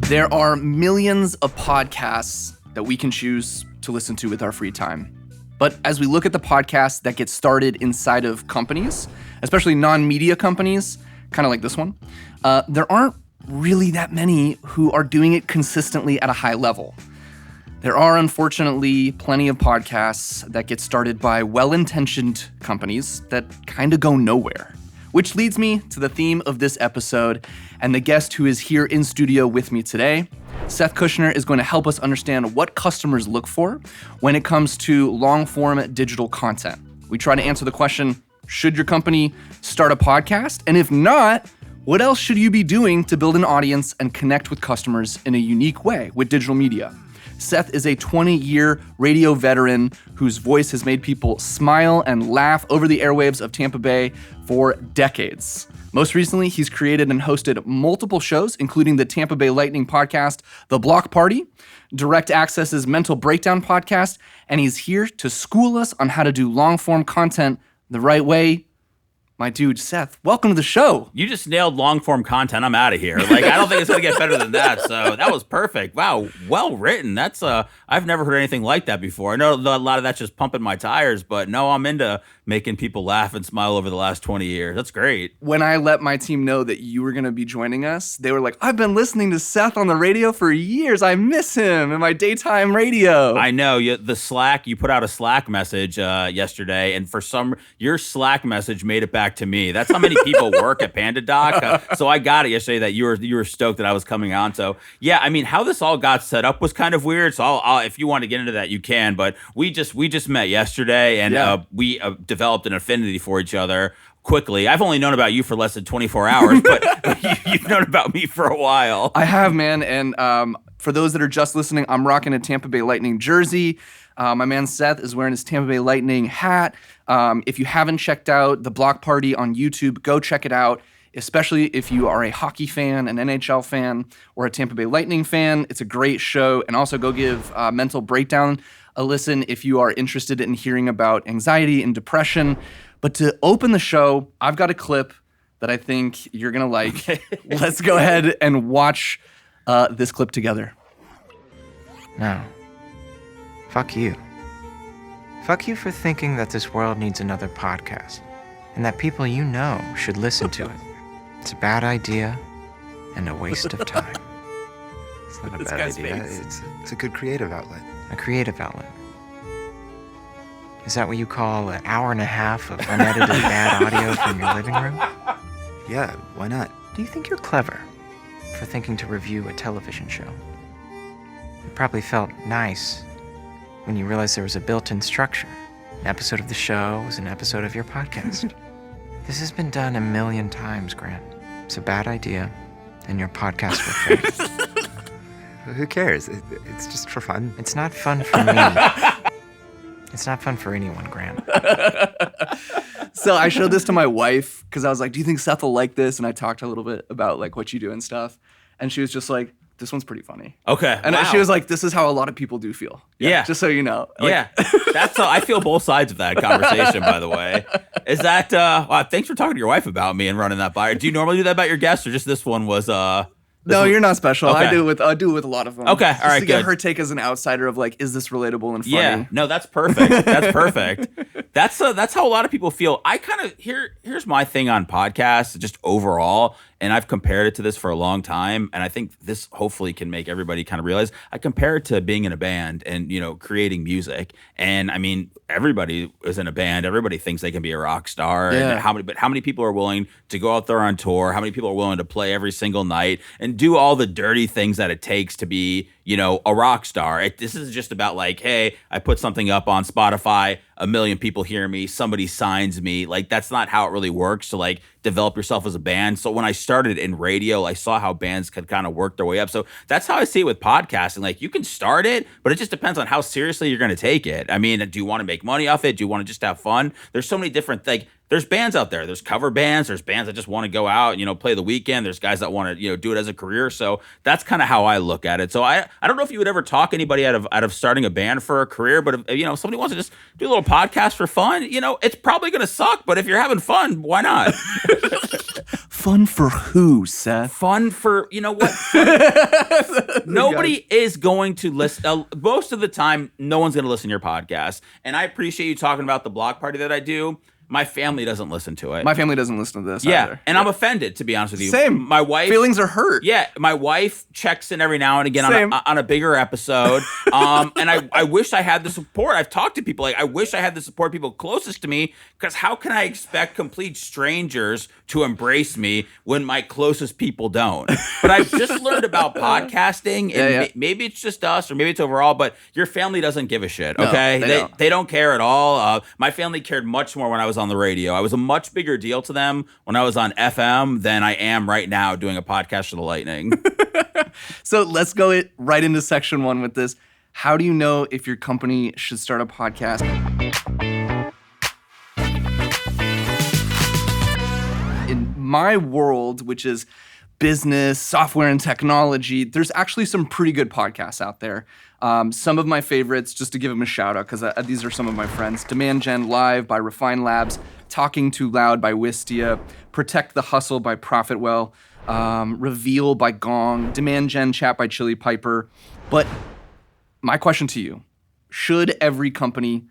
There are millions of podcasts that we can choose to listen to with our free time. But as we look at the podcasts that get started inside of companies, especially non-media companies, kind of like this one, there aren't really that many who are doing it consistently at a high level. There are, unfortunately, plenty of podcasts that get started by well-intentioned companies that kind of go nowhere. Which leads me to the theme of this episode and the guest who is here in studio with me today. Seth Kushner is going to help us understand what customers look for when it comes to long-form digital content. We try to answer the question, should your company start a podcast? And if not, what else should you be doing to build an audience and connect with customers in a unique way with digital media? Seth is a 20-year radio veteran whose voice has made people smile and laugh over the airwaves of Tampa Bay for decades. Most recently, he's created and hosted multiple shows, including the Tampa Bay Lightning podcast, The Block Party, Direct Access's Mental Breakdown podcast, and he's here to school us on how to do long-form content the right way. My dude, Seth, welcome to the show. You just nailed long-form content. I'm out of here. I don't think it's going to get better than that. So that was perfect. Wow, well written. That's I've never heard anything like that before. I know a lot of that's just pumping my tires, but no, I'm into making people laugh and smile over the last 20 years. That's great. When I let my team know that you were going to be joining us, they were like, I've been listening to Seth on the radio for years. I miss him in my daytime radio. I know. You put out a Slack message yesterday, and your Slack message made it back to me. That's how many people work at PandaDoc. So I got it yesterday that you were stoked that I was coming on. So yeah, I mean, how this all got set up was kind of weird. So I'll if you want to get into that, you can. But we just met yesterday, and we developed an affinity for each other quickly. I've only known about you for less than 24 hours, but you've known about me for a while. I have, man. And for those that are just listening, I'm rocking a Tampa Bay Lightning jersey. My man Seth is wearing his Tampa Bay Lightning hat. If you haven't checked out The Block Party on YouTube, go check it out, especially if you are a hockey fan, an NHL fan, or a Tampa Bay Lightning fan. It's a great show. And also go give Mental Breakdown a listen if you are interested in hearing about anxiety and depression. But to open the show, I've got a clip that I think you're going to like. Let's go ahead and watch this clip together. No. Fuck you. Fuck you for thinking that this world needs another podcast and that people you know should listen to it. It's a bad idea and a waste of time. It's not a bad idea. It's a good creative outlet. A creative outlet. Is that what you call an hour and a half of unedited bad audio from your living room? Yeah, why not? Do you think you're clever for thinking to review a television show? It probably felt nice when you realized there was a built-in structure. An episode of the show was an episode of your podcast. This has been done a million times, Grant. It's a bad idea, and your podcast will fail. Who cares? It's just for fun. It's not fun for me. It's not fun for anyone, Grant. So I showed this to my wife because I was like, do you think Seth will like this? And I talked a little bit about like what you do and stuff. And she was just like, this one's pretty funny. Okay. And wow. she was like, this is how a lot of people do feel. Yeah. Just so you know. Like, yeah. That's I feel both sides of that conversation, by the way. Is that, thanks for talking to your wife about me and running that by her. Do you normally do that about your guests, or just this one was, No, you're not special. Okay. I do it with a lot of them. Okay, all right, to get good. her take as an outsider of like, is this relatable and funny? Yeah, no, that's perfect. That's perfect. That's how a lot of people feel. I kind of here's my thing on podcasts, just overall, and I've compared it to this for a long time, and I think this hopefully can make everybody kind of realize. I compare it to being in a band and creating music, and I mean everybody is in a band. Everybody thinks they can be a rock star. Yeah. And how many people are willing to go out there on tour? How many people are willing to play every single night and do all the dirty things that it takes to be, a rock star? This is just about like, hey, I put something up on Spotify, 1 million people hear me, somebody signs me. Like, that's not how it really works to like develop yourself as a band. So when I started in radio, I saw how bands could kind of work their way up. So that's how I see it with podcasting. Like, you can start it, but it just depends on how seriously you're going to take it. I mean, do you want to make money off it? Do you want to just have fun? There's so many different things. There's bands out there. There's cover bands. There's bands that just want to go out, play the weekend. There's guys that want to, do it as a career. So that's kind of how I look at it. So I don't know if you would ever talk anybody out of starting a band for a career, but if somebody wants to just do a little podcast for fun, it's probably going to suck. But if you're having fun, why not? Fun for who, Seth? Fun for, you know what? Nobody is going to listen. Most of the time, no one's going to listen to your podcast. And I appreciate you talking about the block party that I do. My family doesn't listen to it. My family doesn't listen to this either. And I'm offended, to be honest with you. Same. My wife... Feelings are hurt. Yeah, my wife checks in every now and again on a bigger episode. And I wish I had the support. I've talked to people, like, I wish I had the support people closest to me, because how can I expect complete strangers to embrace me when my closest people don't? But I've just learned about podcasting, and maybe it's just us, or maybe it's overall, but your family doesn't give a shit, okay? No, they don't care at all. My family cared much more when I was on the radio. I was a much bigger deal to them when I was on FM than I am right now doing a podcast for the Lightning. So let's go right into section 1 with this. How do you know if your company should start a podcast? In my world, which is business, software, and technology, there's actually some pretty good podcasts out there. Some of my favorites, just to give them a shout out, because these are some of my friends: Demand Gen Live by Refine Labs, Talking Too Loud by Wistia, Protect the Hustle by Profitwell, Reveal by Gong, Demand Gen Chat by Chili Piper. But my question to you, should every company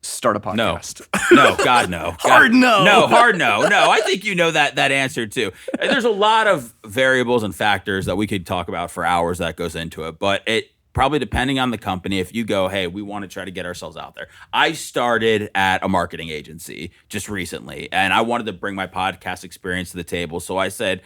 start a podcast? No, God, no. Hard no. No, hard no. No, I think you know that answer too. There's a lot of variables and factors that we could talk about for hours that goes into it, but it probably, depending on the company, if you go, hey, we want to try to get ourselves out there. I started at a marketing agency just recently, and I wanted to bring my podcast experience to the table. So I said,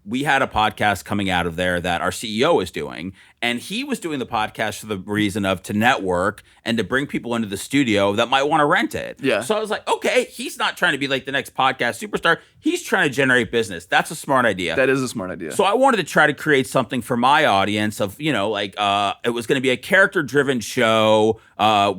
we had a podcast coming out of there that our CEO was doing, and he was doing the podcast for the reason of to network and to bring people into the studio that might want to rent it. Yeah. So I was like, okay, he's not trying to be like the next podcast superstar. He's trying to generate business. That's a smart idea. That is a smart idea. So I wanted to try to create something for my audience of, it was going to be a character-driven show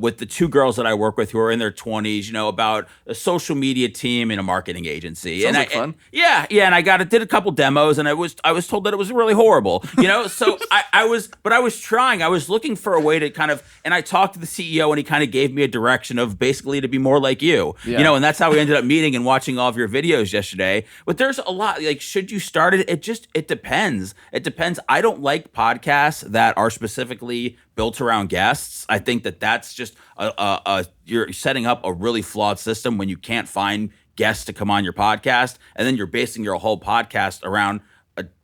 with the two girls that I work with who are in their 20s, about a social media team in a marketing agency. Sounds like fun. And did a couple demos, and I was told that it was really horrible, So I was looking for a way to kind of, and I talked to the CEO, and he kind of gave me a direction of basically to be more like you, and that's how we ended up meeting and watching all of your videos yesterday. But there's a lot, like, should you start it? It depends. It depends. I don't like podcasts that are specifically built around guests. I think that's just you're setting up a really flawed system when you can't find guests to come on your podcast, and then you're basing your whole podcast around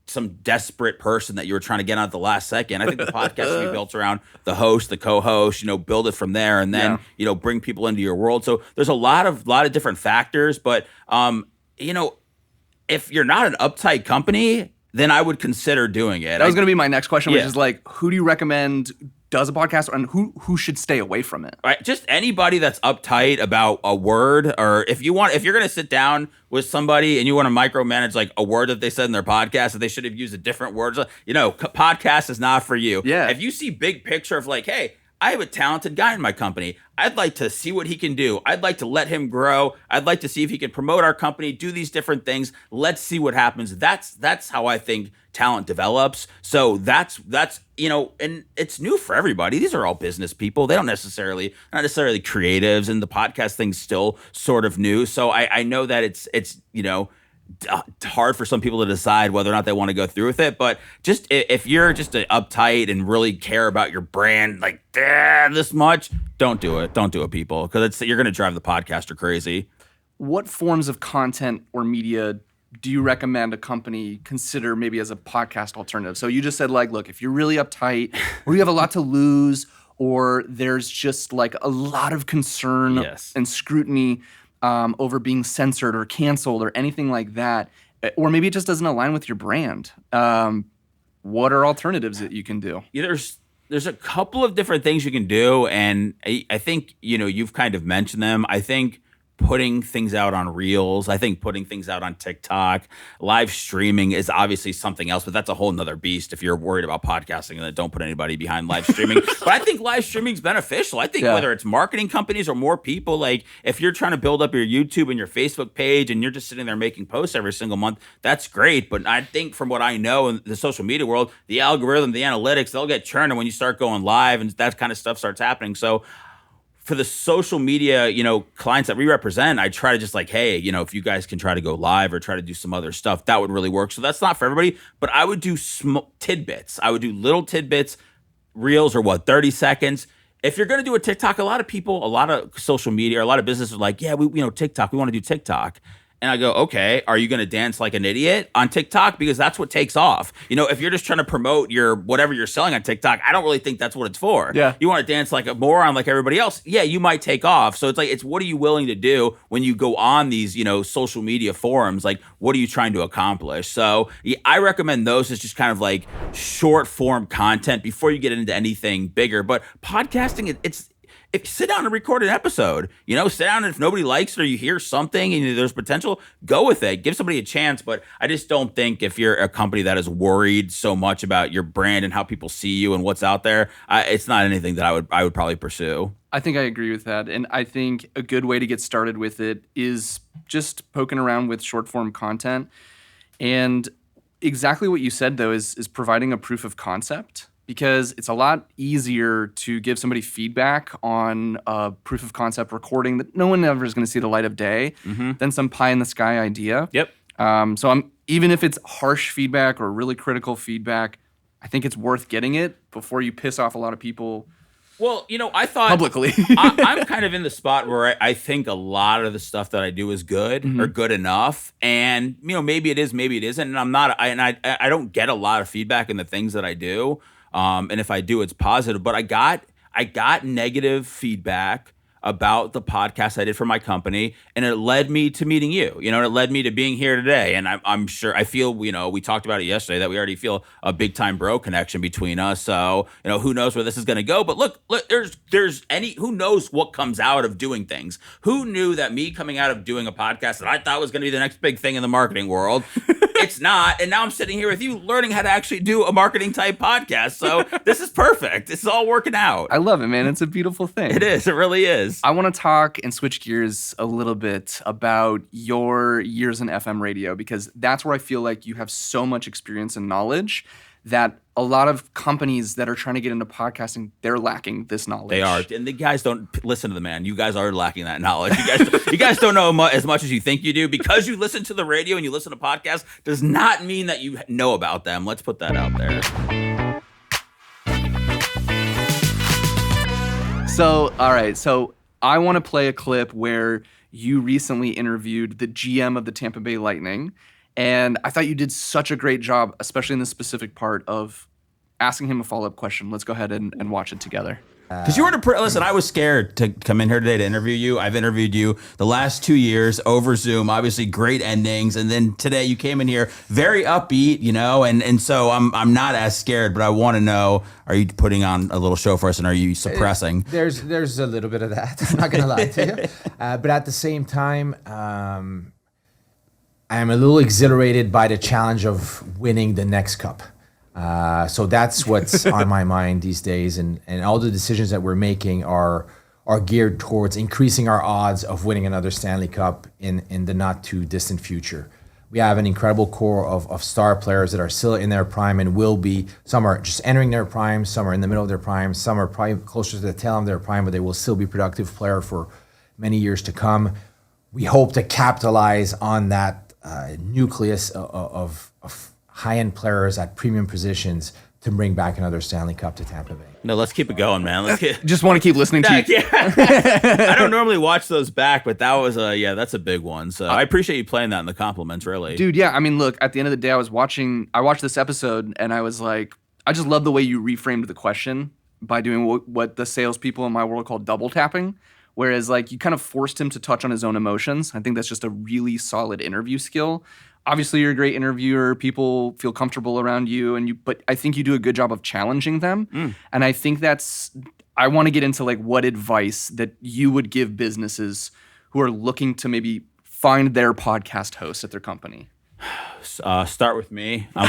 some desperate person that you were trying to get on at the last second. I think the podcast should be built around the host, the co-host, build it from there, and then bring people into your world. So there's a lot of different factors, but if you're not an uptight company, then I would consider doing it. That was going to be my next question, which is like, who do you recommend does a podcast, and who should stay away from it? Right, just anybody that's uptight about a word, or if you're going to sit down with somebody and you want to micromanage like a word that they said in their podcast that they should have used a different word, podcast is not for you. Yeah. If you see big picture of like, hey, I have a talented guy in my company. I'd like to see what he can do. I'd like to let him grow. I'd like to see if he can promote our company, do these different things. Let's see what happens. That's how I think talent develops. So that's and it's new for everybody. These are all business people. They not necessarily creatives, and the podcast thing's still sort of new. So I know that it's hard for some people to decide whether or not they want to go through with it, but just if you're just uptight and really care about your brand like this much, don't do it, people, because you're going to drive the podcaster crazy. What forms of content or media do you recommend a company consider maybe as a podcast alternative? So you just said, like, look, if you're really uptight or you have a lot to lose, or there's just like a lot of concern and scrutiny over being censored or canceled or anything like that, or maybe it just doesn't align with your brand, what are alternatives that you can do? There's a couple of different things you can do, and I think you've kind of mentioned them. I think putting things out on Reels, I think putting things out on TikTok, live streaming is obviously something else, but that's a whole nother beast if you're worried about podcasting, and don't put anybody behind live streaming. But I think live streaming is beneficial. I think whether it's marketing companies or more people, like if you're trying to build up your YouTube and your Facebook page and you're just sitting there making posts every single month, that's great. But I think from what I know in the social media world, the algorithm, the analytics, they'll get churned when you start going live and that kind of stuff starts happening. So for the social media, clients that we represent, I try to just like, hey, if you guys can try to go live or try to do some other stuff, that would really work. So that's not for everybody, but I would do tidbits. I would do little tidbits, reels or 30 seconds. If you're going to do a TikTok, a lot of social media, or a lot of businesses are like, yeah, TikTok, we want to do TikTok. And I go, okay, are you going to dance like an idiot on TikTok? Because that's what takes off. If you're just trying to promote your whatever you're selling on TikTok, I don't really think that's what it's for. Yeah. You want to dance like a moron like everybody else. Yeah, you might take off. So it's what are you willing to do when you go on these, social media forums? Like, what are you trying to accomplish? So I recommend those as just kind of like short form content before you get into anything bigger. But podcasting, if you sit down and record an episode, sit down, and if nobody likes it or you hear something and there's potential, go with it. Give somebody a chance. But I just don't think if you're a company that is worried so much about your brand and how people see you and what's out there, it's not anything that I would probably pursue. I think I agree with that. And I think a good way to get started with it is just poking around with short form content. And exactly what you said, though, is providing a proof of concept. Because it's a lot easier to give somebody feedback on a proof of concept recording that no one ever is going to see the light of day than some pie in the sky idea. Yep. So even if it's harsh feedback or really critical feedback, I think it's worth getting it before you piss off a lot of people. Well, I thought publicly. I'm kind of in the spot where I think a lot of the stuff that I do is good or good enough, and maybe it is, maybe it isn't, and I'm not. I don't get a lot of feedback in the things that I do. And if I do, it's positive. But I got negative feedback about the podcast I did for my company, and it led me to meeting you. It led me to being here today. And I'm sure, I feel, we talked about it yesterday, that we already feel a big time bro connection between us. So, who knows where this is going to go? But look, who knows what comes out of doing things? Who knew that me coming out of doing a podcast that I thought was going to be the next big thing in the marketing world? It's not. And now I'm sitting here with you learning how to actually do a marketing type podcast. So this is perfect. This is all working out. I love it, man. It's a beautiful thing. It is. It really is. I want to talk and switch gears a little bit about your years in FM radio, because that's where I feel like you have so much experience and knowledge that a lot of companies that are trying to get into podcasting, they're lacking this knowledge. They are. And the guys don't listen to the man. You guys are lacking that knowledge. You guys don't know as much as you think you do. Because you listen to the radio and you listen to podcasts does not mean that you know about them. Let's put that out there. So, all right. So I want to play a clip where you recently interviewed the GM of the Tampa Bay Lightning. And I thought you did such a great job, especially in this specific part of asking him a follow-up question. Let's go ahead and watch it together. Because you were listen, I was scared to come in here today to interview you. I've interviewed you the last 2 years over Zoom, obviously great endings. And then today you came in here very upbeat, and so I'm not as scared, but I want to know, are you putting on a little show for us and are you suppressing? There's a little bit of that. I'm not going to lie to you. But at the same time, I'm a little exhilarated by the challenge of winning the next cup. So that's what's on my mind these days, and all the decisions that we're making are geared towards increasing our odds of winning another Stanley Cup in the not too distant future. We have an incredible core of star players that are still in their prime and will be. Some are just entering their prime, some are in the middle of their prime, some are probably closer to the tail end of their prime, but they will still be productive player for many years to come. We hope to capitalize on that nucleus of high-end players at premium positions to bring back another Stanley Cup to Tampa Bay. No, let's keep it going, man. Just want to keep listening to you. Yeah. I don't normally watch those back, but that was that's a big one. So I appreciate you playing that in the compliments, really. Dude, yeah. I mean, look, at the end of the day, I watched this episode and I was like, I just love the way you reframed the question by doing what the salespeople in my world call double tapping. Whereas like you kind of forced him to touch on his own emotions. I think that's just a really solid interview skill. Obviously, you're a great interviewer. People feel comfortable around you, but I think you do a good job of challenging them. And I think I want to get into like what advice that you would give businesses who are looking to maybe find their podcast host at their company. Start with me. I'm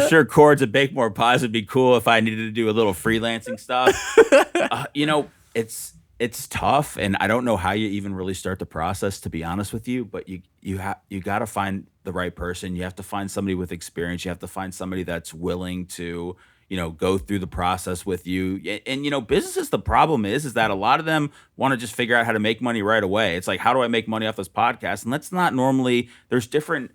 sure Chords at Bakemore Pies would be cool if I needed to do a little freelancing stuff. It's tough, and I don't know how you even really start the process, to be honest with you. But you got to find the right person. You have to find somebody with experience. You have to find somebody that's willing to go through the process with you. And businesses, the problem is that a lot of them want to just figure out how to make money right away. It's like, how do I make money off this podcast? And that's not normally, there's different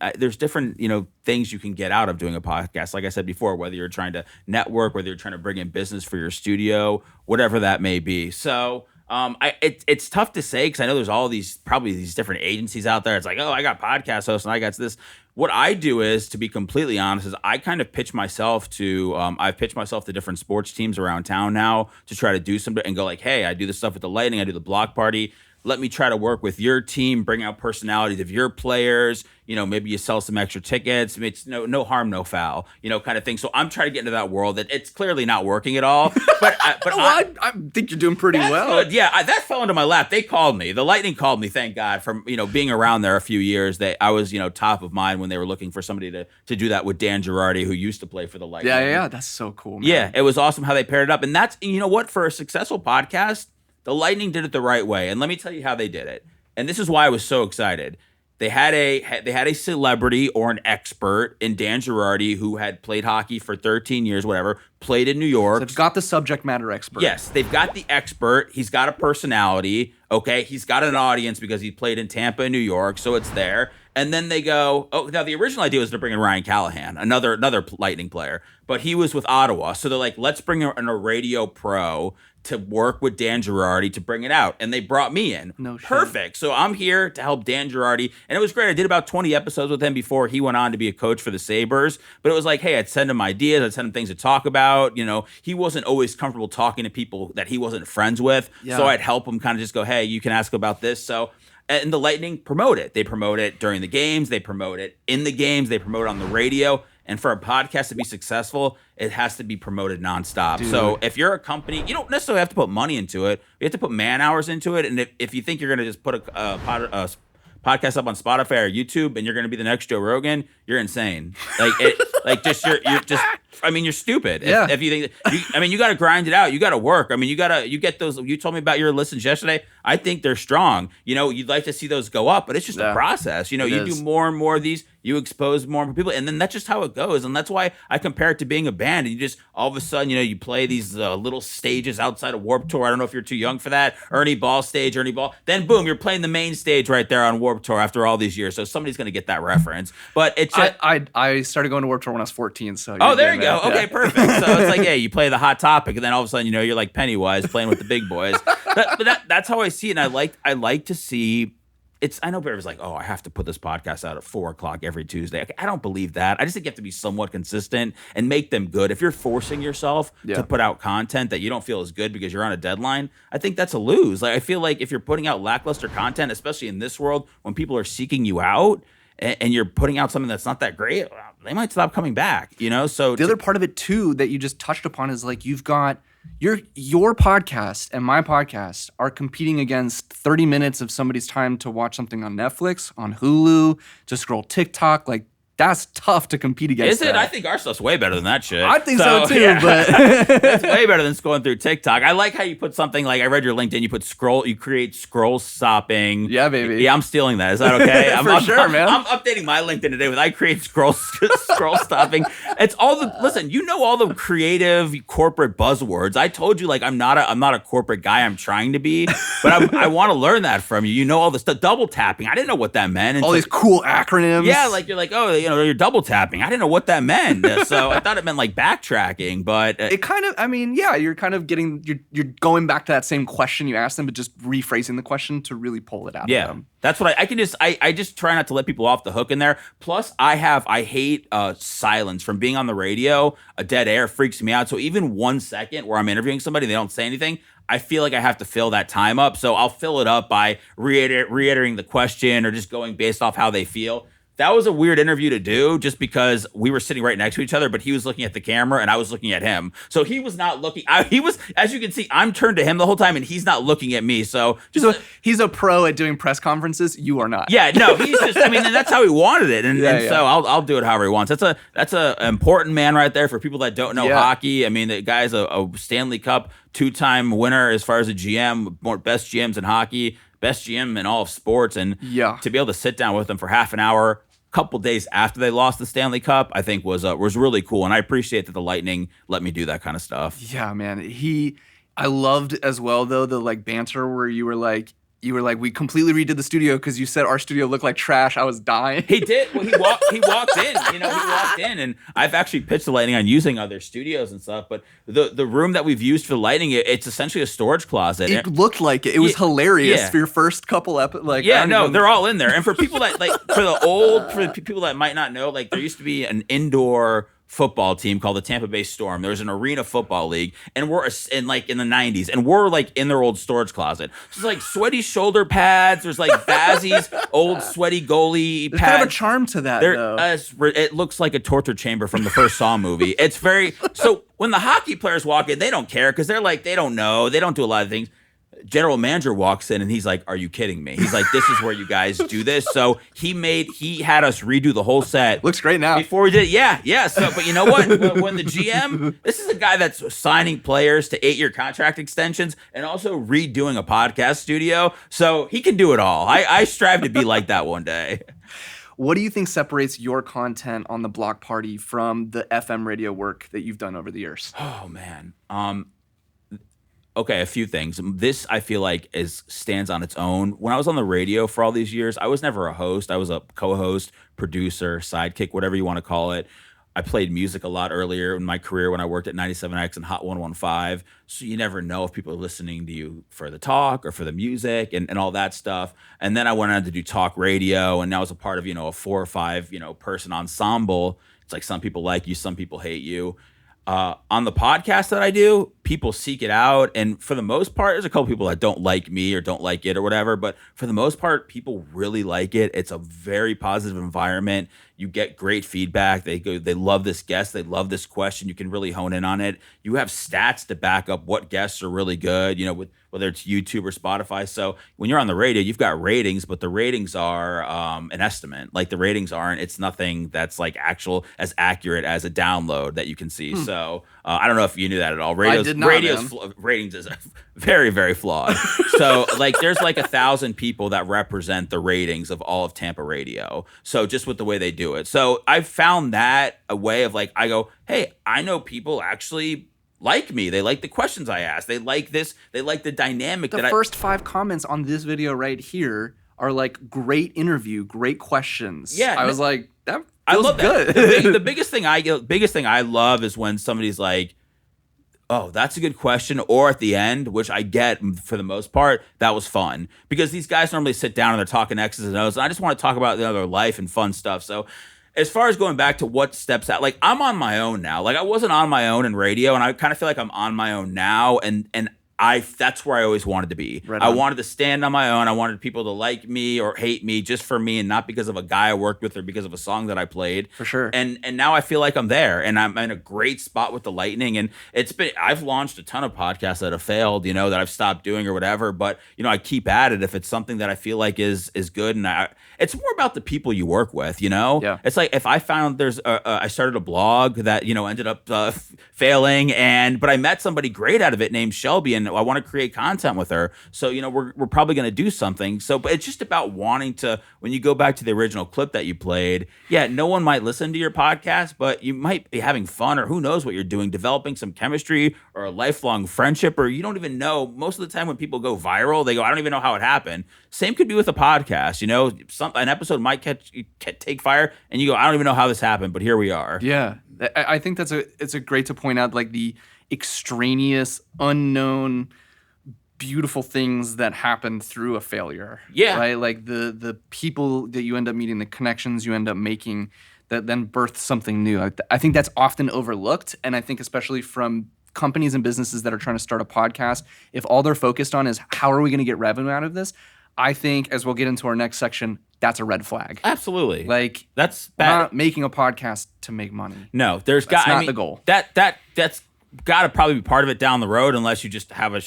things you can get out of doing a podcast. Like I said before, whether you're trying to network, whether you're trying to bring in business for your studio, whatever that may be. So it's tough to say, because I know there's all these different agencies out there. It's like, oh, I got podcast hosts and I got this. What I do is, to be completely honest, is I kind of pitch myself to I've pitched myself to different sports teams around town now to try to do something and go like, hey, I do this stuff with the Lightning, I do the block party. Let me try to work with your team, bring out personalities of your players. Maybe you sell some extra tickets. It's no harm, no foul, kind of thing. So I'm trying to get into that world that it's clearly not working at all. But I think you're doing pretty well. Good. Yeah, that fell into my lap. They called me. The Lightning called me, thank God, from being around there a few years. I was top of mind when they were looking for somebody to do that with Dan Girardi, who used to play for the Lightning. Yeah, that's so cool, man. Yeah, it was awesome how they paired it up. And that's, what, for a successful podcast, the Lightning did it the right way. And let me tell you how they did it. And this is why I was so excited. They had a celebrity or an expert in Dan Girardi, who had played hockey for 13 years, whatever, played in New York. So they've got the subject matter expert. Yes, they've got the expert. He's got a personality, okay? He's got an audience because he played in Tampa and New York, so it's there. And then they go, oh, now the original idea was to bring in Ryan Callahan, another Lightning player, but he was with Ottawa. So they're like, let's bring in a radio pro to work with Dan Girardi to bring it out. And they brought me in. No shit. Perfect. So I'm here to help Dan Girardi. And it was great. I did about 20 episodes with him before he went on to be a coach for the Sabres. But it was like, hey, I'd send him ideas. I'd send him things to talk about. He wasn't always comfortable talking to people that he wasn't friends with. Yeah. So I'd help him kind of just go, hey, you can ask about this. So, and the Lightning promote it. They promote it during the games. They promote it in the games. They promote it on the radio. And for a podcast to be successful, it has to be promoted nonstop. Dude. So if you're a company, you don't necessarily have to put money into it. You have to put man hours into it. And if you think you're going to just put a podcast up on Spotify or YouTube and you're going to be the next Joe Rogan, you're insane. You're stupid. Yeah. If you think, you got to grind it out. You got to work. You get those. You told me about your listens yesterday. I think they're strong. You'd like to see those go up, but it's just a process. You do more and more of these. You expose more and more people, and then that's just how it goes. And that's why I compare it to being a band. And you just all of a sudden, you play these little stages outside of Warped Tour. I don't know if you're too young for that. Ernie Ball stage, Ernie Ball. Then boom, you're playing the main stage right there on Warped Tour after all these years. So somebody's going to get that reference. But it's just, I started going to Warped Tour when I was 14. So there you go. Okay, perfect. So it's like, hey, you play the Hot Topic, and then all of a sudden, you're like Pennywise playing with the big boys. But that's how I see it. And I like to see. I know everyone's like, oh, I have to put this podcast out at 4:00 every Tuesday. Okay, I don't believe that. I just think you have to be somewhat consistent and make them good. If you're forcing yourself to put out content that you don't feel is good because you're on a deadline, I think that's a lose. I feel like if you're putting out lackluster content, especially in this world when people are seeking you out, and you're putting out something that's not that great, they might stop coming back. So the other part of it too that you just touched upon is like you've got your podcast and my podcast are competing against 30 minutes of somebody's time to watch something on Netflix, on Hulu, to scroll TikTok. Like, that's tough to compete against. Is it? I think our stuff's way better than that shit. I think so too, yeah. But that's way better than scrolling through TikTok. I like how you put something like, I read your LinkedIn, you create scroll stopping. Yeah, baby. Yeah, I'm stealing that. Is that okay? For sure, man. I'm updating my LinkedIn today with I create scroll stopping. It's all listen, all the creative corporate buzzwords. I told you, like, I'm not a corporate guy. I'm trying to be, but I want to learn that from you. All this stuff, double tapping. I didn't know what that meant. And all these cool acronyms. Yeah, like you're like, oh, you're double tapping. I didn't know what that meant. So I thought it meant like backtracking, but it kind of, you're kind of you're going back to that same question you asked them, but just rephrasing the question to really pull it out of them. That's what I just try not to let people off the hook in there. Plus I hate silence from being on the radio. A dead air freaks me out. So even 1 second where I'm interviewing somebody, they don't say anything, I feel like I have to fill that time up. So I'll fill it up by reiterating the question or just going based off how they feel. That was a weird interview to do just because we were sitting right next to each other, but he was looking at the camera and I was looking at him. So he was not looking. He was, as you can see, I'm turned to him the whole time and he's not looking at me. So he's a pro at doing press conferences. You are not. Yeah, no, he's just, and that's how he wanted it. And so I'll do it however he wants. That's a important man right there for people that don't know hockey. The guy's a Stanley Cup 2-time winner as far as a GM, best GMs in hockey, best GM in all of sports. And to be able to sit down with him for half an hour, couple days after they lost the Stanley Cup, I think was really cool. And I appreciate that the Lightning let me do that kind of stuff. Yeah, man. I loved as well though the like banter where you were like, we completely redid the studio because you said our studio looked like trash. I was dying. He did. Well, he walked in. He walked in, and I've actually pitched the Lightning on using other studios and stuff. But the room that we've used for the Lightning, it's essentially a storage closet. It looked like it. It was hilarious for your first couple they're all in there. And for people that for people that might not know, like there used to be an indoor football team called the Tampa Bay Storm. There was an arena football league, and we're in the 90s, and we're like in their old storage closet. So it's like sweaty shoulder pads. There's like Vazzy's old sweaty goalie There's pads. kind of a charm to that, though. It looks like a torture chamber from the first Saw movie. It's very so when the hockey players walk in, they don't care because they're like they don't know, they don't do a lot of things. General manager walks in and he's like, "Are you kidding me?" He's like, "This is where you guys do this." So he had us redo the whole set. Looks great now. Before we did, yeah. So, but you know what? When the GM, this is a guy that's signing players to 8-year contract extensions and also redoing a podcast studio. So he can do it all. I strive to be like that one day. What do you think separates your content on the Block Party from the FM radio work that you've done over the years? Oh man. Okay, a few things. This, I feel like, stands on its own. When I was on the radio for all these years, I was never a host. I was a co-host, producer, sidekick, whatever you want to call it. I played music a lot earlier in my career when I worked at 97X and Hot 115. So you never know if people are listening to you for the talk or for the music and all that stuff. And then I went on to do talk radio, and now I was a part of, a 4 or 5, person ensemble. It's like some people like you, some people hate you. On the podcast that I do, people seek it out. And for the most part, there's a couple people that don't like me or don't like it or whatever. But for the most part, people really like it. It's a very positive environment. You get great feedback. They love this guest. They love this question. You can really hone in on it. You have stats to back up what guests are really good, with whether it's YouTube or Spotify. So when you're on the radio, you've got ratings, but the ratings are an estimate. Like the ratings it's nothing that's like as accurate as a download that you can see. So I don't know if you knew that at all. I did not, ratings is very, very flawed. So like there's like 1,000 people that represent the ratings of all of Tampa radio. So just with the way they do it. So I found that a way of like, I go, hey, I know people actually like me. They like the questions I ask. They like this. They like the dynamic. The first 5 comments on this video right here are like, great interview, great questions. Yeah. I was like, that feels I love good. That. The biggest thing I love is when somebody's like, oh, that's a good question. Or at the end, which I get for the most part, that was fun. Because these guys normally sit down and they're talking X's and O's. And I just want to talk about their life and fun stuff. So as far as going back to what steps out, like I'm on my own now. Like I wasn't on my own in radio, and I kind of feel like I'm on my own now. And that's where I always wanted to be. Right on. I wanted to stand on my own. I wanted people to like me or hate me just for me and not because of a guy I worked with or because of a song that I played. For sure. And now I feel like I'm there, and I'm in a great spot with the Lightning. And I've launched a ton of podcasts that have failed, that I've stopped doing or whatever. But, I keep at it if it's something that I feel like is good. And it's more about the people you work with, Yeah. It's like if I found I started a blog that, ended up failing, but I met somebody great out of it named Shelby, and I want to create content with her. So, we're probably going to do something. So, but it's just about wanting to, when you go back to the original clip that you played, no one might listen to your podcast, but you might be having fun, or who knows what you're doing, developing some chemistry or a lifelong friendship, or you don't even know. Most of the time when people go viral, they go, I don't even know how it happened. Same could be with a podcast. An episode might take fire and you go, I don't even know how this happened, but here we are. Yeah. I think it's a great to point out like the extraneous, unknown, beautiful things that happen through a failure. Yeah. Right? Like the people that you end up meeting, the connections you end up making that then birth something new. I think that's often overlooked. And I think especially from companies and businesses that are trying to start a podcast, if all they're focused on is how are we going to get revenue out of this, I think, as we'll get into our next section, that's a red flag. Absolutely. Like that's bad. We're not making a podcast to make money. No, that's not the goal. That's got to probably be part of it down the road, unless you just have a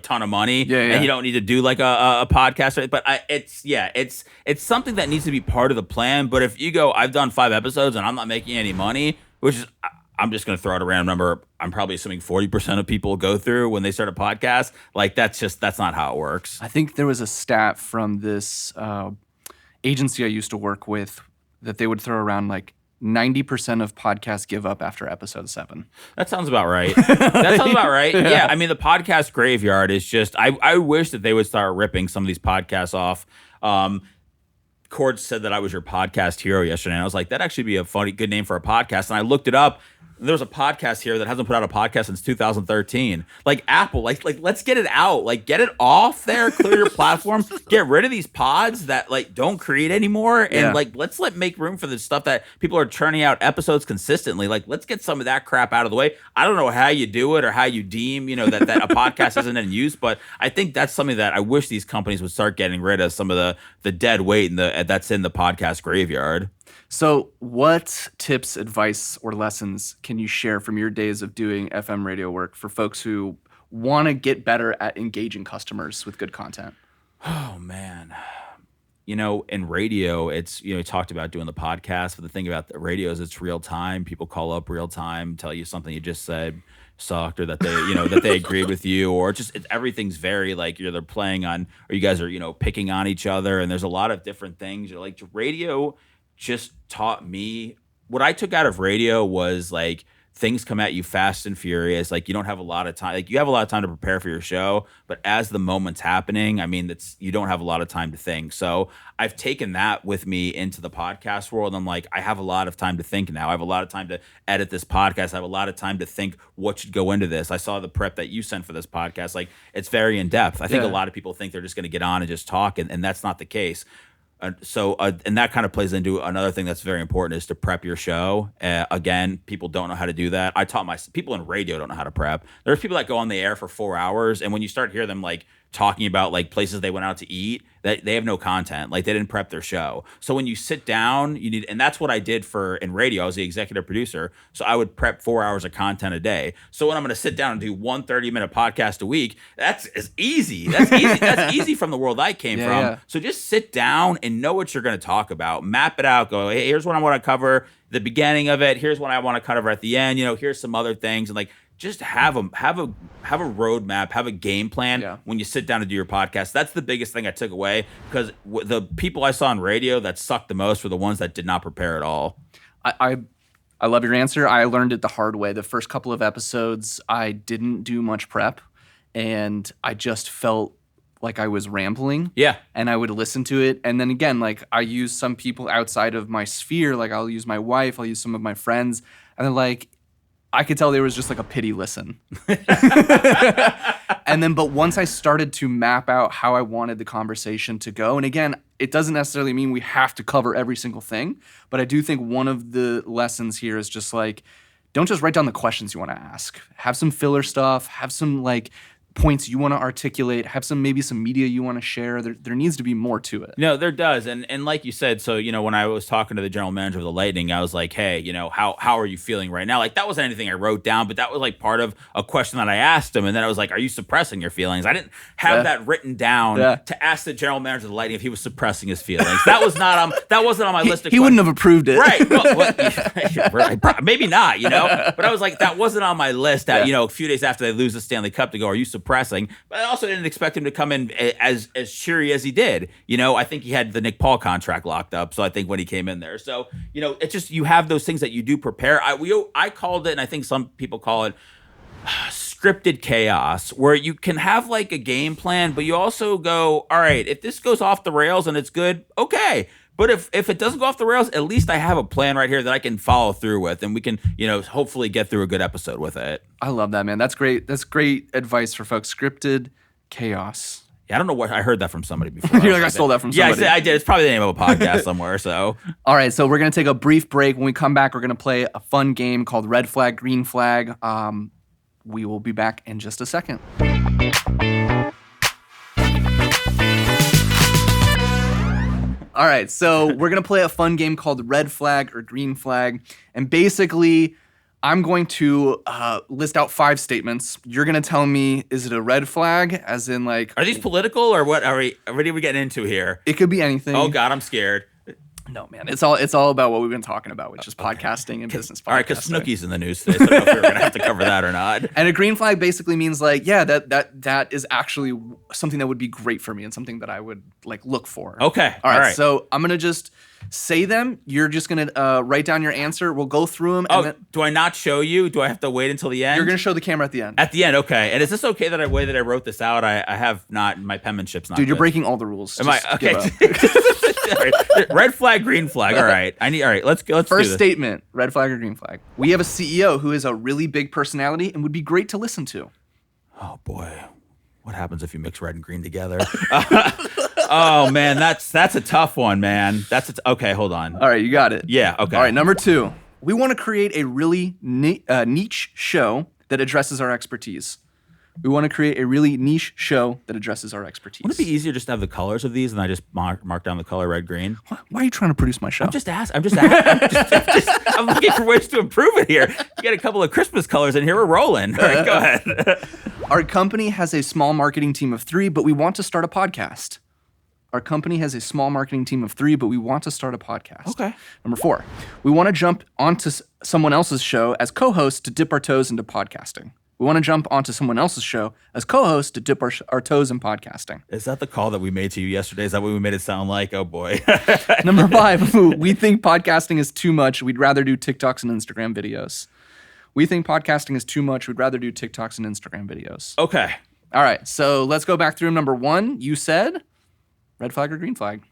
ton of money and you don't need to do like a podcast. But it's something that needs to be part of the plan. But if you go, I've done 5 episodes and I'm not making any money, which is, I'm just going to throw out a random number. I'm probably assuming 40% of people go through when they start a podcast. Like that's not how it works. I think there was a stat from this agency I used to work with that they would throw around like 90% of podcasts give up after episode 7. That sounds about right. That sounds about right. Yeah. I mean, the podcast graveyard is just, I wish that they would start ripping some of these podcasts off. Cord said that I was your podcast hero yesterday. And I was like, that'd actually be a funny, good name for a podcast. And I looked it up. There's a podcast here that hasn't put out a podcast since 2013. Like Apple, like let's get it out. Like get it off there, clear your platform, get rid of these pods that like don't create anymore. And like let's make room for the stuff that people are churning out episodes consistently. Like let's get some of that crap out of the way. I don't know how you do it or how you deem, you know, that a podcast isn't in use, but I think that's something that I wish these companies would start getting rid of, some of the dead weight that's in the podcast graveyard. So what tips, advice, or lessons can you share from your days of doing FM radio work for folks who want to get better at engaging customers with good content? Oh, man. You know, in radio, it's, you know, we talked about doing the podcast, but the thing about the radio is it's real time. People call up real time, tell you something you just said sucked, or that they, you know, that they agreed with you, or just everything's very like they're playing on, or you guys are, you know, picking on each other. And there's a lot of different things. You're like, radio just taught me, what I took out of radio was like things come at you fast and furious. Like you don't have a lot of time. Like you have a lot of time to prepare for your show, but as the moment's happening, I mean, you don't have a lot of time to think. So I've taken that with me into the podcast world. I'm like, I have a lot of time to think now. I have a lot of time to edit this podcast. I have a lot of time to think what should go into this. I saw the prep that you sent for this podcast. Like it's very in depth. I think a lot of people think they're just going to get on and just talk, and that's not the case. And that kind of plays into another thing that's very important, is to prep your show. Again, people don't know how to do that. I taught people in radio don't know how to prep. There's people that go on the air for 4 hours, and when you start hear them like talking about like places they went out to eat, that they have no content. Like they didn't prep their show. So when you sit down, you need, and that's what I did in radio. I was the executive producer. So I would prep 4 hours of content a day. So when I'm going to sit down and do 1 30-minute podcast a week, that's easy. That's easy. That's easy from the world I came from. Yeah. So just sit down and know what you're going to talk about. Map it out. Go, hey, here's what I want to cover, the beginning of it. Here's what I want to cover at the end. You know, here's some other things. And like, just have a roadmap, have a game plan when you sit down to do your podcast. That's the biggest thing I took away, because the people I saw on radio that sucked the most were the ones that did not prepare at all. I love your answer. I learned it the hard way. The first couple of episodes, I didn't do much prep, and I just felt like I was rambling. Yeah. And I would listen to it. And then again, like I use some people outside of my sphere. Like I'll use my wife, I'll use some of my friends. And then like, I could tell there was just like a pity listen. And then, but once I started to map out how I wanted the conversation to go, and again, it doesn't necessarily mean we have to cover every single thing, but I do think one of the lessons here is just like, don't just write down the questions you want to ask. Have some filler stuff, have some like points you want to articulate, have maybe some media you want to share. There needs to be more to it. No, there does. And like you said, so, you know, when I was talking to the general manager of the Lightning, I was like, hey, you know, how are you feeling right now? Like that wasn't anything I wrote down, but that was like part of a question that I asked him. And then I was like, are you suppressing your feelings? I didn't have that written down to ask the general manager of the Lightning if he was suppressing his feelings. That wasn't on my list of questions. He wouldn't have approved it. Right. Well, maybe not, you know, but I was like, that wasn't on my list that, you know, a few days after they lose the Stanley Cup to go, are you suppressing? But I also didn't expect him to come in as cheery as he did. You know, I think he had the Nick Paul contract locked up. So I think when he came in there. So, you know, it's just, you have those things that you do prepare. I called it, and I think some people call it scripted chaos, where you can have like a game plan, but you also go, all right, if this goes off the rails and it's good, okay. But if it doesn't go off the rails, at least I have a plan right here that I can follow through with, and we can, you know, hopefully get through a good episode with it. I love that, man. That's great. That's great advice for folks. Scripted chaos. Yeah, I don't know what I heard that from somebody before. You're like, I stole that from somebody. Yeah, I did. It's probably the name of a podcast somewhere. So, all right. So we're gonna take a brief break. When we come back, we're gonna play a fun game called Red Flag, Green Flag. We will be back in just a second. All right, so we're going to play a fun game called Red Flag or Green Flag. And basically, I'm going to list out 5 statements. You're going to tell me, is it a red flag, as in like... Are these political, or what are we getting into here? It could be anything. Oh, God, I'm scared. No, man. It's all about what we've been talking about, which is podcasting and business podcasting. All right, because Snooki's in the news today, so I don't know if we're going to have to cover that or not. And a green flag basically means like, yeah, that is actually something that would be great for me and something that I would like look for. Okay. All right. So I'm going to just say them. You're just going to write down your answer. We'll go through them. Oh, and then do I not show you? Do I have to wait until the end? you're going to show the camera at the end. At the end, okay. And is this okay that way that I wrote this out? I have not, my penmanship's not Dude, you're good. breaking all the rules. Am I? Just Okay. give up. All right. Red flag, green flag. All right. All right, let's go. Let's do First this. statement, red flag or green flag. We have a CEO who is a really big personality and would be great to listen to. Oh boy. What happens if you mix red and green together? Oh man, that's a tough one, man. Okay, hold on. All right, you got it. Yeah, okay. All right, number 2. We want to create a really niche show that addresses our expertise. We want to create a really niche show that addresses our expertise. Wouldn't it be easier just to have the colors of these and I just mark down the color red, green? Why are you trying to produce my show? I'm just asking. I'm looking for ways to improve it here. You get a couple of Christmas colors in here. We're rolling. All right, go ahead. Our company has a small marketing team of 3, but we want to start a podcast. Our company has a small marketing team of 3, but we want to start a podcast. Okay. Number 4, we want to jump onto someone else's show as co-host to dip our toes into podcasting. We want to jump onto someone else's show as co-host to dip our toes in podcasting. Is that the call that we made to you yesterday? Is that what we made it sound like? Oh boy. Number 5, we think podcasting is too much. We'd rather do TikToks and Instagram videos. We think podcasting is too much. We'd rather do TikToks and Instagram videos. Okay. All right, so let's go back through. Number 1, you said red flag or green flag?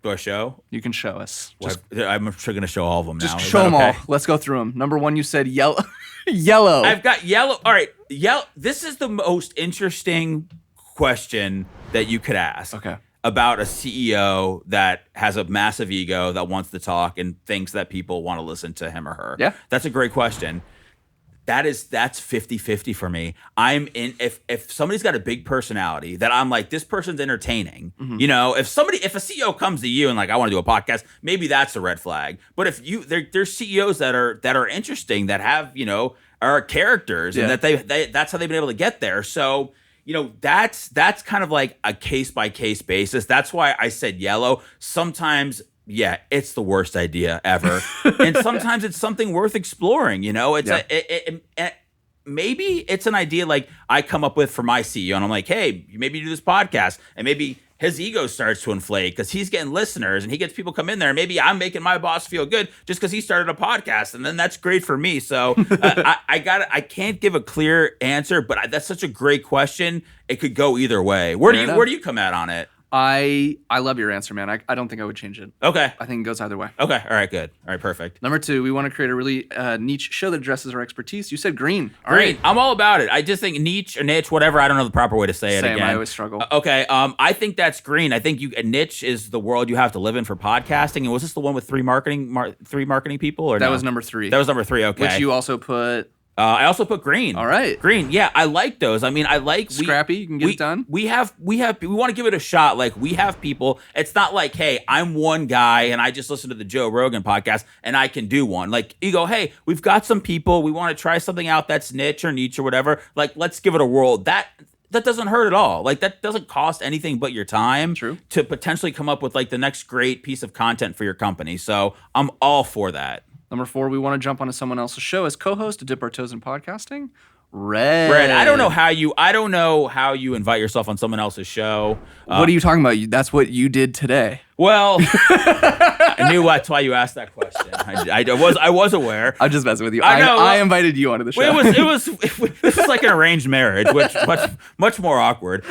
Do I show? You can show us. I'm sure going to show all of them now. Just Is show that them okay? all. Let's go through them. Number 1, you said yellow. Yellow. I've got yellow. All right. Yellow. This is the most interesting question that you could ask. Okay. About a CEO that has a massive ego that wants to talk and thinks that people want to listen to him or her. Yeah. That's a great question. That's 50-50 for me. I'm in if somebody's got a big personality that I'm like, this person's entertaining. Mm-hmm. You know, if a CEO comes to you and like, I want to do a podcast, maybe that's a red flag. But if there's CEOs that are interesting, that have, are characters, and that that's how they've been able to get there. So, that's kind of like a case by case basis. That's why I said yellow. Sometimes, yeah, it's the worst idea ever. And sometimes it's something worth exploring, It's maybe it's an idea like I come up with for my CEO and I'm like, hey, maybe you do this podcast, and maybe his ego starts to inflate because he's getting listeners and he gets people come in there. Maybe I'm making my boss feel good just because he started a podcast, and then that's great for me. So I can't give a clear answer, but that's such a great question. It could go either way. Where do you come at on it? I love your answer, man. I don't think I would change it. Okay. I think it goes either way. Okay. All right. Good. All right. Perfect. Number 2, we want to create a really niche show that addresses our expertise. You said green. All Green. right. I'm all about it. I just think niche or niche, whatever. I don't know the proper way to say it Same. again. I always struggle. Okay. I think that's green. I think a niche is the world you have to live in for podcasting. And was this the one with three marketing people? Or that was number 3. That was number 3. Okay. Which you also put. I also put green. All right. Green. Yeah, I like those. I mean, I like Scrappy. You can get it done. We want to give it a shot. Like, we have people. It's not like, hey, I'm one guy and I just listen to the Joe Rogan podcast and I can do one. Like, you go, hey, we've got some people. We want to try something out that's niche or whatever. Like, let's give it a whirl. That doesn't hurt at all. Like, that doesn't cost anything but your time. True. To potentially come up with like the next great piece of content for your company. So I'm all for that. Number 4, we want to jump onto someone else's show as co-host to dip our toes in podcasting. Red. I don't know how you invite yourself on someone else's show. What are you talking about? That's what you did today. Well, I knew that's why you asked that question. I was aware. I'm just messing with you. I know. I invited you onto the show. It was this is like an arranged marriage, which much more awkward.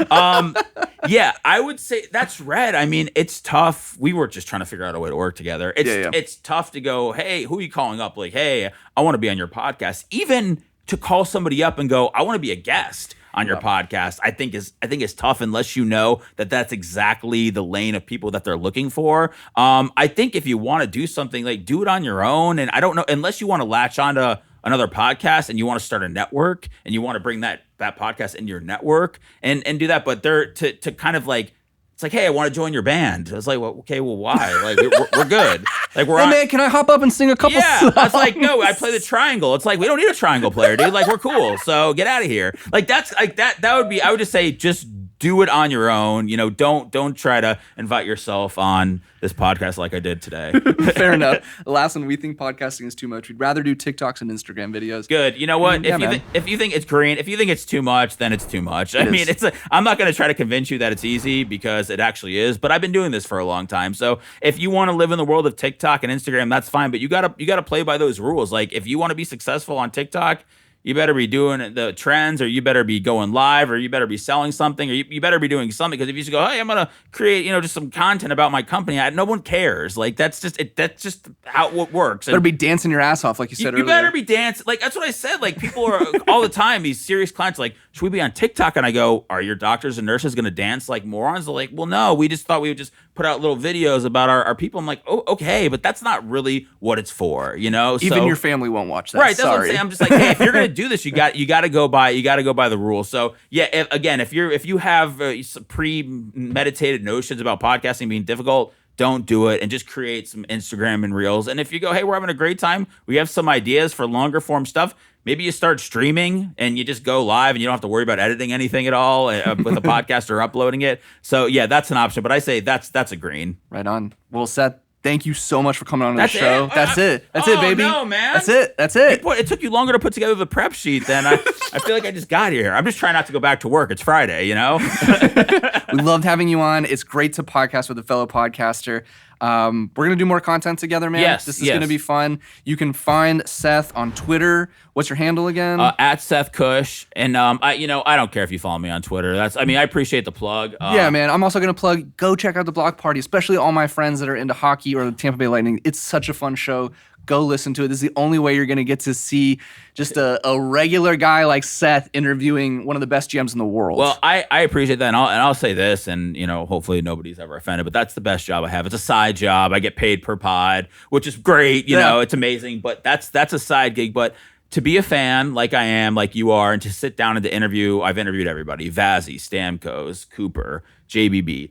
Yeah, I would say that's red. I mean, it's tough. We were just trying to figure out a way to work together. It's tough to go, hey, who are you calling up? Like, hey, I want to be on your podcast. Even to call somebody up and go, I want to be a guest on your podcast, I think is tough unless you know that that's exactly the lane of people that they're looking for. I think if you want to do something, like, do it on your own. And I don't know, unless you want to latch onto another podcast and you want to start a network and you want to bring that podcast into your network and do that. But they're to kind of like, it's like, hey, I want to join your band. I was like, well, okay, well, why? Like, we're good. Like, we're man, can I hop up and sing a couple songs? I was like, no, I play the triangle. It's like, we don't need a triangle player, dude. Like, we're cool. So get out of here. Like, that's like that would be, I would just say, just do it on your own. Don't try to invite yourself on this podcast like I did today. Fair enough. The last one, we think podcasting is too much. We'd rather do TikToks and Instagram videos. Good. You know what? Yeah, If you think it's green, if you think it's too much, then it's too much. I'm not going to try to convince you that it's easy because it actually is. But I've been doing this for a long time. So if you want to live in the world of TikTok and Instagram, that's fine. But you gotta play by those rules. Like if you want to be successful on TikTok, you better be doing the trends, or you better be going live, or you better be selling something, or you better be doing something. Because if you just go, hey, I'm gonna create, just some content about my company, no one cares. Like that's just how it works. Better be dancing your ass off, like you said earlier. You better be dancing. Like that's what I said. Like people are all the time. These serious clients are like, should we be on TikTok? And I go, are your doctors and nurses gonna dance like morons? They're like, well, no. We just thought we would just put out little videos about our people. I'm like, oh, okay, but that's not really what it's for. Even your family won't watch that. Right. That's Sorry. what I'm saying. I'm just like, hey, if you're gonna do this, you got to go by the rules. So yeah, if you have some premeditated notions about podcasting being difficult, don't do it, and just create some Instagram and Reels. And if you go, hey, we're having a great time, we have some ideas for longer form stuff, maybe you start streaming and you just go live and you don't have to worry about editing anything at all with a podcast or uploading it. So yeah, that's an option. But I say that's a green. Right on. Well, Seth, thank you so much for coming on the That's show. it? That's it. That's it, baby. No, man. That's it. That's it. It took you longer to put together the prep sheet than I feel like I just got here. I'm just trying not to go back to work. It's Friday, We loved having you on. It's great to podcast with a fellow podcaster. We're going to do more content together, man. Yes, This is going to be fun. You can find Seth on Twitter. What's your handle again? At Seth Kush. And I don't care if you follow me on Twitter. I appreciate the plug. Yeah, man. I'm also going to plug, go check out the Block Party, especially all my friends that are into hockey or the Tampa Bay Lightning. It's such a fun show. Go listen to it. This is the only way you're going to get to see just a regular guy like Seth interviewing one of the best GMs in the world. Well, I appreciate that. And I'll say this, and hopefully nobody's ever offended, but that's the best job I have. It's a side job. I get paid per pod, which is great. You know, it's amazing, but that's a side gig. But to be a fan like I am, like you are, and to sit down and to interview, I've interviewed everybody: Vazzy, Stamkos, Cooper, JBB,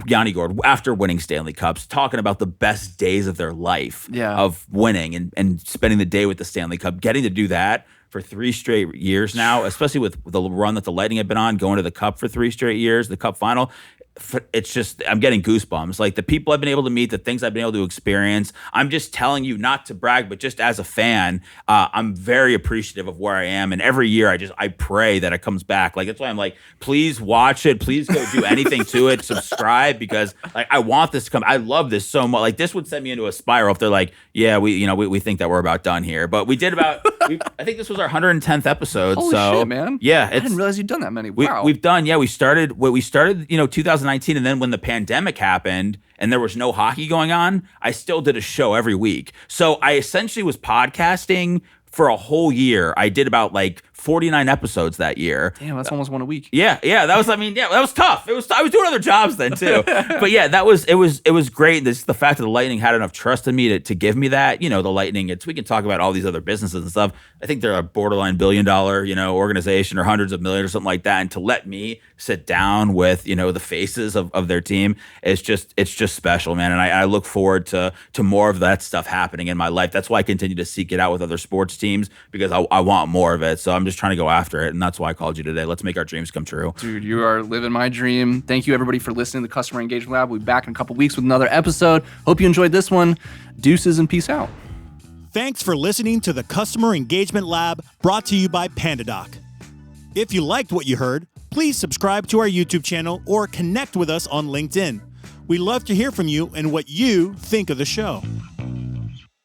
Yanni Gord, after winning Stanley Cups, talking about the best days of their life of winning and spending the day with the Stanley Cup, getting to do that for 3 straight years now, especially with the run that the Lightning have been on, going to the Cup for 3 straight years, the Cup final. It's just, I'm getting goosebumps. Like the people I've been able to meet, the things I've been able to experience. I'm just telling you, not to brag, but just as a fan, I'm very appreciative of where I am. And every year I pray that it comes back. Like that's why I'm like, please watch it. Please go do anything to it. Subscribe, because like I want this to come. I love this so much. Like this would send me into a spiral if they're like, yeah, we think that we're about done here. But we did I think this was our 110th episode. Holy so shit, man. Yeah. I didn't realize you'd done that many. Wow. We started 2019, and then when the pandemic happened and there was no hockey going on, I still did a show every week. So I essentially was podcasting for a whole year. I did about like 49 episodes that year. Damn, that's almost one a week. Yeah. That was tough. I was doing other jobs then too. But yeah, it was great. This the fact that the Lightning had enough trust in me to give me that. The Lightning, we can talk about all these other businesses and stuff. I think they're a borderline $1 billion, organization, or hundreds of millions or something like that. And to let me sit down with, the faces of their team, it's just special, man. And I look forward to more of that stuff happening in my life. That's why I continue to seek it out with other sports teams, because I want more of it. So I'm just trying to go after it. And that's why I called you today. Let's make our dreams come true. Dude, you are living my dream. Thank you, everybody, for listening to the Customer Engagement Lab. We'll be back in a couple weeks with another episode. Hope you enjoyed this one. Deuces and peace out. Thanks for listening to the Customer Engagement Lab, brought to you by PandaDoc. If you liked what you heard, please subscribe to our YouTube channel or connect with us on LinkedIn. We love to hear from you and what you think of the show.